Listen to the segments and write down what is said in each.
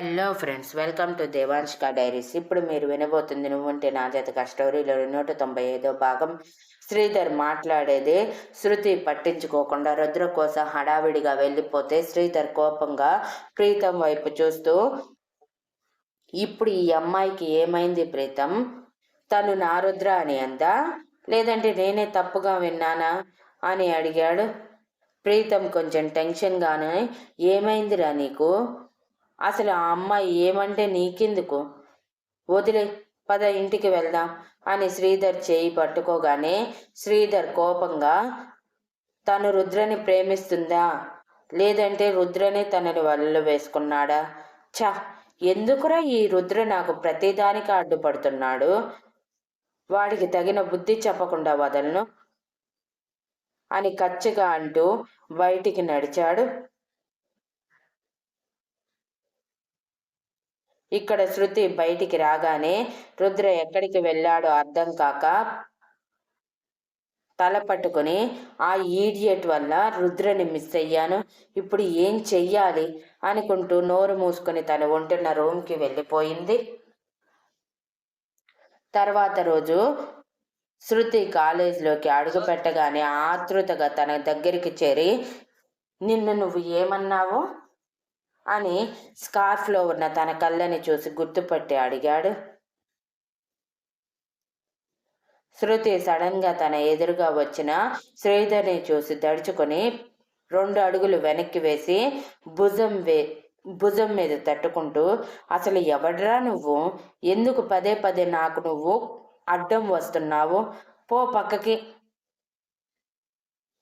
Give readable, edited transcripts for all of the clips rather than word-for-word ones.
Hello friends, welcome to Devanshika diaries. ఇప్పుడు మీరు వినబోతుంది నువ్వుంటే నా జతక స్టోరీలో 195వ భాగం. శ్రీధర్ మాట్లాడేది శృతి పట్టించుకోకుండా రుద్ర కోసం హడావిడిగా వెళ్ళిపోతే శ్రీధర్ కోపంగా ప్రీతం వైపు చూస్తూ, ఇప్పుడు ఈ అమ్మాయికి ఏమైంది ప్రీతం? తను నా రుద్ర అని అందా, లేదంటే నేనే తప్పుగా విన్నానా అని అడిగాడు. ప్రీతం కొంచెం టెన్షన్గానే, ఏమైందిరా నీకు? అసలు ఆ అమ్మాయి ఏమంటే నీకెందుకు? వదిలే, పద ఇంటికి వెళ్దాం అని శ్రీధర్ చేయి పట్టుకోగానే శ్రీధర్ కోపంగా, తను రుద్రని ప్రేమిస్తుందా, లేదంటే రుద్రని తనని వల్ల వేసుకున్నాడా? ఛ, ఎందుకురా ఈ రుద్ర నాకు ప్రతిదానికి అడ్డుపడుతున్నాడు? వాడికి తగిన బుద్ధి చెప్పకుండా వదలను అని కచ్చిగా అంటూ బయటికి నడిచాడు. ఇక్కడ శృతి బయటికి రాగానే రుద్ర ఎక్కడికి వెళ్ళాడో అర్థం కాక తల పట్టుకుని, ఆ ఈడియట్ వల్ల రుద్రని మిస్ అయ్యాను, ఇప్పుడు ఏం చెయ్యాలి అనుకుంటూ నోరు మూసుకొని తను ఉంటున్న రూమ్కి వెళ్ళిపోయింది. తర్వాత రోజు శృతి కాలేజీలోకి అడుగు పెట్టగానే ఆతృతగా తన దగ్గరికి చేరి, నిన్ను నువ్వు ఏమన్నావు అని స్కార్ఫ్లో ఉన్న తన కళ్ళని చూసి గుర్తుపట్టి అడిగాడు. శృతి సడన్గా తన ఎదురుగా వచ్చిన శ్రీధర్ని చూసి దడుచుకొని 2 అడుగులు వెనక్కి వేసి భుజం మీద తట్టుకుంటూ, అసలు ఎవడ్రా నువ్వు? ఎందుకు పదే పదే నాకు నువ్వు అడ్డం వస్తున్నావు? పో పక్కకి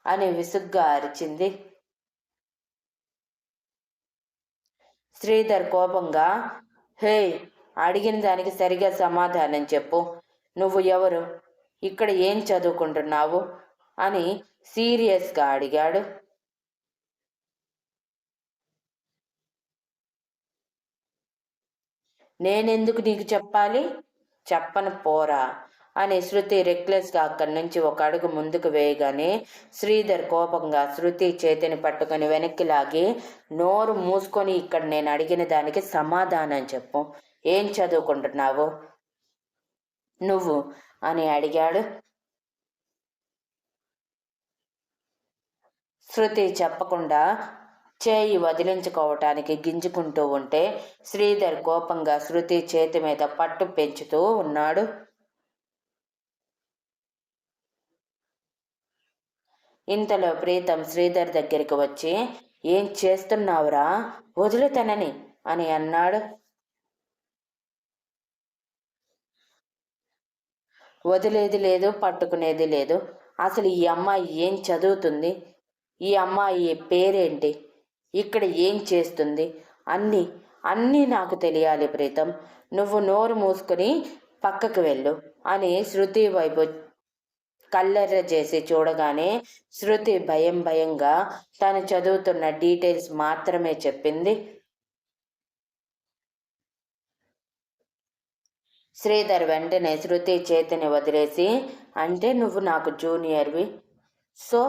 అని విసుగ్గా అరిచింది. శ్రీధర్ కోపంగా, హే, అడిగిన దానికి సరిగా సమాధానం చెప్పు. నువ్వు ఎవరు? ఇక్కడ ఏం చదువుకుంటున్నావు అని సీరియస్గా అడిగాడు. నేనెందుకు నీకు చెప్పాలి? చెప్పను పోరా అని శృతి రెక్లెస్గా అక్కడి నుంచి ఒక అడుగు ముందుకు వేయగానే శ్రీధర్ కోపంగా శృతి చేతిని పట్టుకొని వెనక్కి లాగి, నోరు మూసుకొని ఇక్కడ నేను అడిగిన దానికి సమాధానం చెప్పు. ఏం చదువుకుంటున్నావు నువ్వు అని అడిగాడు. శృతి చెప్పకుండా చేయి వదిలించుకోవటానికి గింజుకుంటూ ఉంటే శ్రీధర్ కోపంగా శృతి చేతి మీద పట్టు పెంచుతూ ఉన్నాడు. ఇంతలో ప్రీతం శ్రీధర్ దగ్గరికి వచ్చి, ఏం చేస్తున్నావురా, వదులుతానని అని అన్నాడు. వదిలేది లేదు, పట్టుకునేది లేదు. అసలు ఈ అమ్మాయి ఏం చదువుతుంది? ఈ అమ్మాయి పేరేంటి? ఇక్కడ ఏం చేస్తుంది? అన్నీ అన్నీ నాకు తెలియాలి ప్రీతం. నువ్వు నోరు మూసుకుని పక్కకు వెళ్ళు అని శృతి వైపు కల్లెర్ర చేసి చూడగానే శృతి భయంగా తను చదువుతున్న డీటెయిల్స్ మాత్రమే చెప్పింది. శ్రీధర్ వెంటనే శృతి చేతిని వదిలేసి, అంటే నువ్వు నాకు జూనియర్వి, సో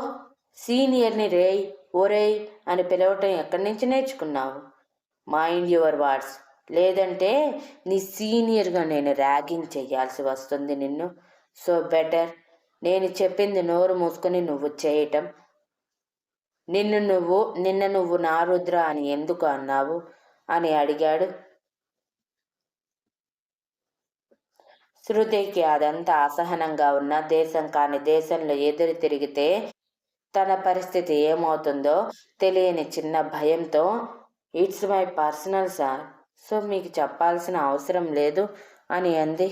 సీనియర్ని రేయ్, ఓరేయ్ అని పిలవటం ఎక్కడి నుంచి నేర్చుకున్నావు? మైండ్ యువర్ వర్డ్స్, లేదంటే నీ సీనియర్గా నేను ర్యాగింగ్ చెయ్యాల్సి వస్తుంది నిన్ను. సో బెటర్ నేను చెప్పింది నోరు మూసుకొని నువ్వు చేయటం. నిన్న నువ్వు నా రుద్ర అని ఎందుకు అన్నావు అని అడిగాడు. శృతికి అదంతా అసహనంగా ఉన్న దేశం కాని దేశంలో ఎదురు తిరిగితే తన పరిస్థితి ఏమవుతుందో తెలియని చిన్న భయంతో, it's my personal sir, so మీకు చెప్పాల్సిన అవసరం లేదు అని అంది.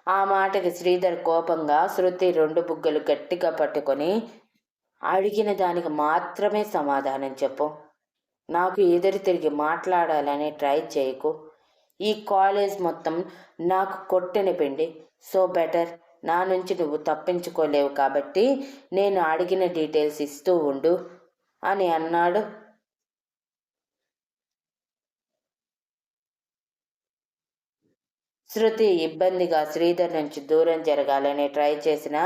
ఆ మాటకి శ్రీధర్ కోపంగా శృతి 2 బుగ్గలు గట్టిగా పట్టుకొని, అడిగిన దానికి మాత్రమే సమాధానం చెప్పు. నాకు ఎదురు తిరిగి మాట్లాడాలని ట్రై చేయకు. ఈ కాలేజ్ మొత్తం నాకు కొట్టిన పిండి. సో బెటర్ నా నుంచి నువ్వు తప్పించుకోలేవు కాబట్టి నేను అడిగిన డీటెయిల్స్ ఇస్తూ ఉండు అని అన్నాడు. శృతి ఇబ్బందిగా శ్రీధర్ నుంచి దూరం జరగాలని ట్రై చేసిన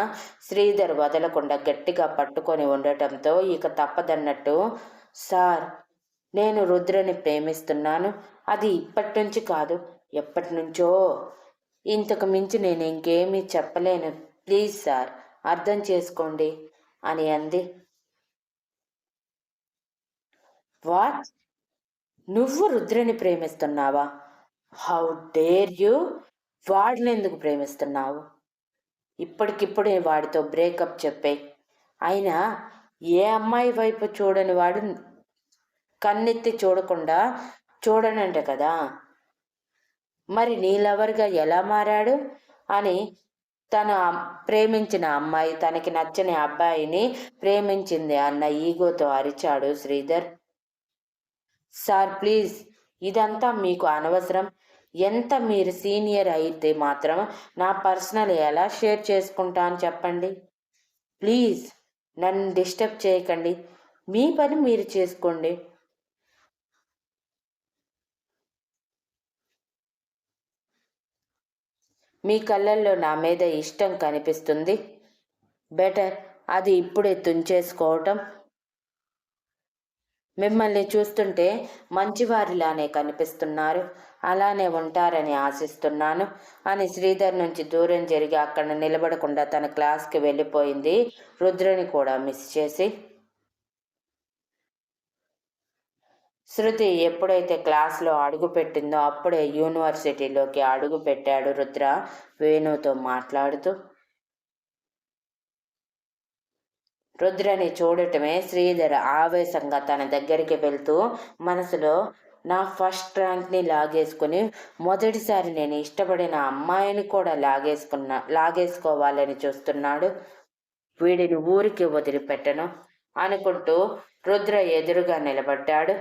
శ్రీధర్ వదలకుండా గట్టిగా పట్టుకొని ఉండటంతో ఇక తప్పదన్నట్టు, సార్, నేను రుద్రని ప్రేమిస్తున్నాను. అది ఇప్పటి నుంచి కాదు, ఎప్పటి నుంచో. ఇంతకు మించి నేను ఇంకేమీ చెప్పలేను. ప్లీజ్ సార్, అర్థం చేసుకోండి అని అంది. వాట్? నువ్వు రుద్రని ప్రేమిస్తున్నావా? How dare you? వాడిని ఎందుకు ప్రేమిస్తున్నావు? ఇప్పటికిప్పుడే వాడితో బ్రేకప్ చెప్పే. అయినా ఏ అమ్మాయి వైపు చూడని వాడు కన్నెత్తి చూడకుండా చూడనంట కదా. మరి నీ లవర్గా ఎలా మారాడు అని తను ప్రేమించిన అమ్మాయి తనకి నచ్చని అబ్బాయిని ప్రేమించింది అన్న ఈగోతో అరిచాడు శ్రీధర్. సార్ ప్లీజ్, ఇదంతా మీకు అనవసరం. ఎంత మీరు సీనియర్ అయితే మాత్రం నా పర్సనల్ ఎలా షేర్ చేసుకుంటాను చెప్పండి. ప్లీజ్ నన్ను డిస్టర్బ్ చేయకండి. మీ పని మీరు చేసుకోండి. మీ కళ్ళల్లో నా మీద ఇష్టం కనిపిస్తుంది. బెటర్ అది ఇప్పుడే తుంచేసుకోవటం. మిమ్మల్ని చూస్తుంటే మంచివారిలానే కనిపిస్తున్నారు. అలానే ఉంటారని ఆశిస్తున్నాను అని శ్రీధర్ నుంచి దూరం జరిగి అక్కడ నిలబడకుండా తన క్లాస్కి వెళ్ళిపోయింది, రుద్రని కూడా మిస్ చేసి. శృతి ఎప్పుడైతే క్లాస్లో అడుగు పెట్టిందో అప్పుడే యూనివర్సిటీలోకి అడుగు పెట్టాడు రుద్ర వేణుతో మాట్లాడుతూ. రుద్రని చూడటమే శ్రీధర్ ఆవేశంగా తన దగ్గరికి వెళ్తూ మనసులో, నా ఫస్ట్ ర్యాంక్ని లాగేసుకుని మొదటిసారి నేను ఇష్టపడిన అమ్మాయిని కూడా లాగేసుకోవాలని చూస్తున్నాడు. వీడిని ఊరికి వదిలిపెట్టను అనుకుంటూ రుద్ర ఎదురుగా నిలబడ్డాడు.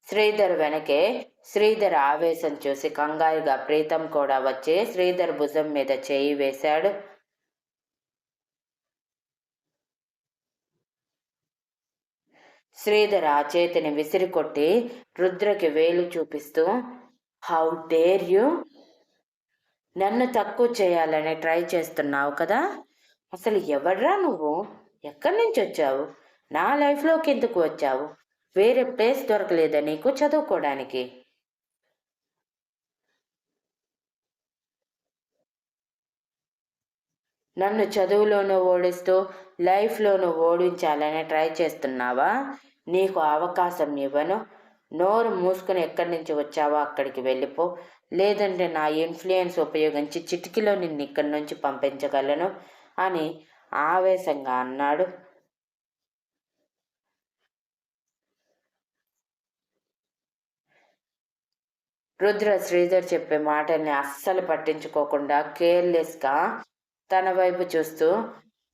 శ్రీధర్ వెనకే శ్రీధర్ ఆవేశం చూసి కంగారుగా ప్రీతం కూడా వచ్చి శ్రీధర్ భుజం మీద చేయి వేశాడు. శ్రీధర్ ఆ చేతిని విసిరికొట్టి రుద్రకి వేలు చూపిస్తూ, హౌ డేర్ యూ? నన్ను తక్కువ చేయాలని ట్రై చేస్తున్నావు కదా. అసలు ఎవడ్రా నువ్వు? ఎక్కడి నుంచి వచ్చావు? నా లైఫ్లోకి ఎందుకు వచ్చావు? వేరే ప్లేస్ దొరకలేదా నీకు చదువుకోవడానికి? నన్ను చదువులోనూ ఓడిస్తూ లైఫ్లోనూ ఓడించాలని ట్రై చేస్తున్నావా? నీకు అవకాశం ఇవ్వను. నోరు మూసుకుని ఎక్కడి నుంచి వచ్చావో అక్కడికి వెళ్ళిపో. లేదంటే నా ఇన్ఫ్లుయెన్స్ ఉపయోగించి చిటికలో నిన్ను ఇక్కడి నుంచి పంపించగలను అని ఆవేశంగా అన్నాడు. రుద్ర శ్రీధర్ చెప్పే మాటల్ని అస్సలు పట్టించుకోకుండా కేర్లెస్గా తన వైపు చూస్తూ,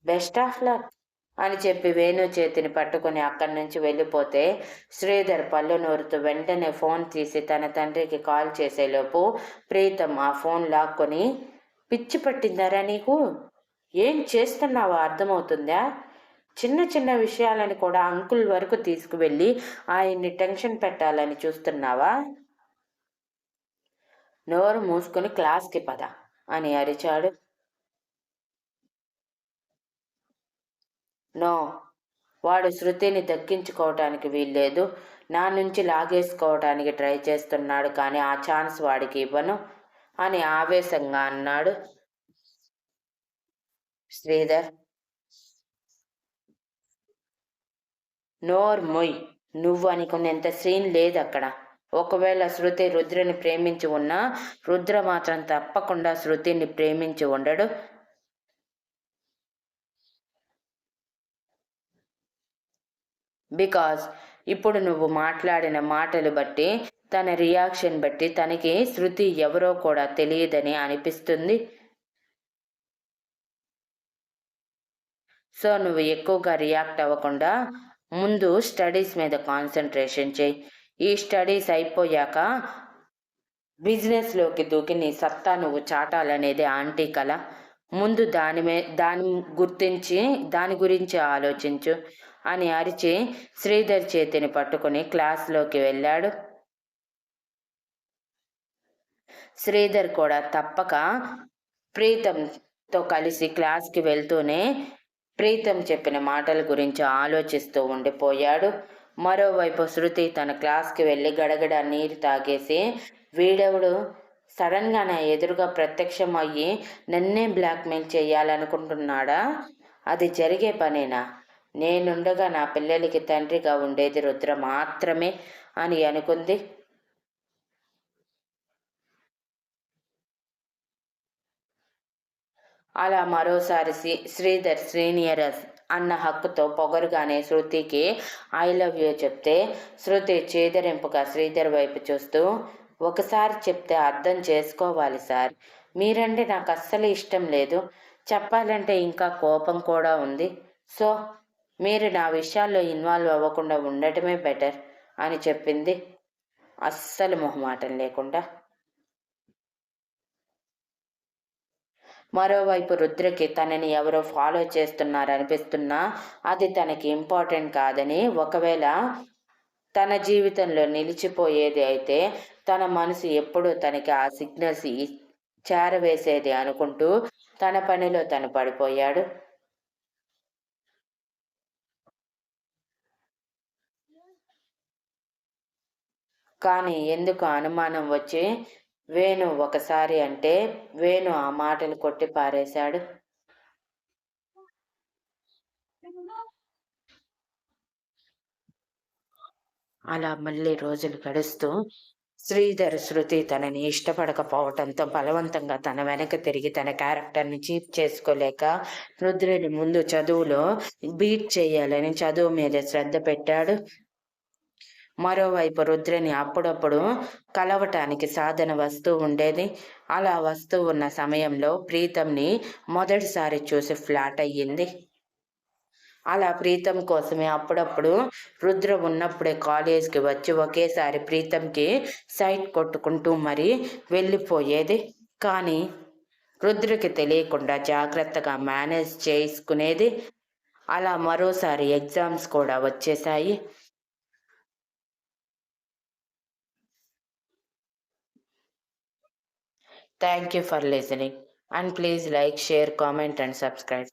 బెస్ట్ ఆఫ్ లక్ అని చెప్పి వేణు చేతిని పట్టుకుని అక్కడి నుంచి వెళ్ళిపోతే శ్రీధర్ పళ్ళు నూరుతూ వెంటనే ఫోన్ తీసి తన తండ్రికి కాల్ చేసేలోపు ప్రీతం ఆ ఫోన్ లాక్కొని, పిచ్చి పట్టిందారా నీకు? ఏం చేస్తున్నావో అర్థమవుతుందా? చిన్న చిన్న విషయాలని కూడా అంకుల్ వరకు తీసుకువెళ్ళి ఆయన్ని టెన్షన్ పెట్టాలని చూస్తున్నావా? నోరు మూసుకుని క్లాస్కి పద అని అరిచాడు. నో, వాడు శృతిని దక్కించుకోవటానికి వీల్లేదు. నా నుంచి లాగేసుకోవటానికి ట్రై చేస్తున్నాడు, కానీ ఆ ఛాన్స్ వాడికి ఇవ్వను అని ఆవేశంగా అన్నాడు. శ్రీధర్, నోర్ మొయ్. నువ్వు అనుకునేంత సీన్ లేదు అక్కడ. ఒకవేళ శృతి రుద్రని ప్రేమించి ఉన్నా రుద్ర మాత్రం తప్పకుండా శృతిని ప్రేమించి ఉండడు. బికాజ్ ఇప్పుడు నువ్వు మాట్లాడిన మాటలు బట్టి, తన రియాక్షన్ బట్టి తనకి శృతి ఎవరో కూడా తెలియదని అనిపిస్తుంది. సో నువ్వు ఎక్కువగా రియాక్ట్ అవ్వకుండా ముందు స్టడీస్ మీద కాన్సన్ట్రేషన్ చేయి. ఈ స్టడీస్ అయిపోయాక బిజినెస్లోకి దూకి నీ సత్తా నువ్వు చాటాలనేది ఆంటీ కల. ముందు దాని గురించి ఆలోచించు అని అరిచి శ్రీధర్ చేతిని పట్టుకుని క్లాస్లోకి వెళ్ళాడు. శ్రీధర్ కూడా తప్పక ప్రీతంతో కలిసి క్లాస్కి వెళ్తూనే ప్రీతం చెప్పిన మాటల గురించి ఆలోచిస్తూ ఉండిపోయాడు. మరోవైపు శృతి తన క్లాస్కి వెళ్ళి గడగడ నీరు తాగేసి, వీడెవడు సడన్గా నా ఎదురుగా ప్రత్యక్షం అయ్యి నన్నే బ్లాక్మెయిల్ చేయాలనుకుంటున్నాడా? అది జరిగే పనేనా? నేనుండగా నా పిల్లలకి తండ్రిగా ఉండేది రుద్ర మాత్రమే అని అనుకుంది. అలా మరోసారి శ్రీధర్ సీనియర్ అన్న హక్కుతో పొగరుగానే శృతికి ఐ లవ్ యూ చెప్తే, శృతి చేదరింపుగా శ్రీధర్ వైపు చూస్తూ, ఒకసారి చెప్తే అర్థం చేసుకోవాలి సార్, మీరంటే నాకు అస్సలు ఇష్టం లేదు, చెప్పాలంటే ఇంకా కోపం కూడా ఉంది. సో మీరు నా విషయాల్లో ఇన్వాల్వ్ అవ్వకుండా ఉండటమే బెటర్ అని చెప్పింది అస్సలు మొహమాటం లేకుండా. మరోవైపు రుద్రకి తనని ఎవరో ఫాలో చేస్తున్నారనిపిస్తున్నా అది తనకి ఇంపార్టెంట్ కాదని, ఒకవేళ తన జీవితంలో నిలిచిపోయేది అయితే తన మనసు ఎప్పుడూ తనకి ఆ సిగ్నల్స్ చేరవేసేది అనుకుంటూ తన పనిలో తను పడిపోయాడు. కానీ ఎందుకు అనుమానం వచ్చి వేణు ఒకసారి అంటే వేణు ఆ మాటలు కొట్టి పారేశాడు. అలా మళ్ళీ రోజులు గడుస్తూ శ్రీధర్ శృతి తనని ఇష్టపడకపోవటంతో బలవంతంగా తన వెనక తిరిగి తన క్యారెక్టర్ని చీప్ చేసుకోలేక రుద్రుని ముందు చదువులో బీట్ చేయాలని చదువు మీద శ్రద్ధ పెట్టాడు. మరోవైపు రుద్రని అప్పుడప్పుడు కలవటానికి సాధన వస్తూ ఉండేది. అలా వస్తూ ఉన్న సమయంలో ప్రీతంని మొదటిసారి చూసి ఫ్లాట్ అయ్యింది. అలా ప్రీతం కోసమే అప్పుడప్పుడు రుద్ర ఉన్నప్పుడే కాలేజ్కి వచ్చి ఒకేసారి ప్రీతంకి సైట్ కొట్టుకుంటూ మరీ వెళ్ళిపోయేది. కానీ రుద్రకి తెలియకుండా జాగ్రత్తగా మేనేజ్ చేసుకునేది. అలా మరోసారి ఎగ్జామ్స్ కూడా వచ్చేసాయి. Thank you for listening, and please like, share, comment and subscribe.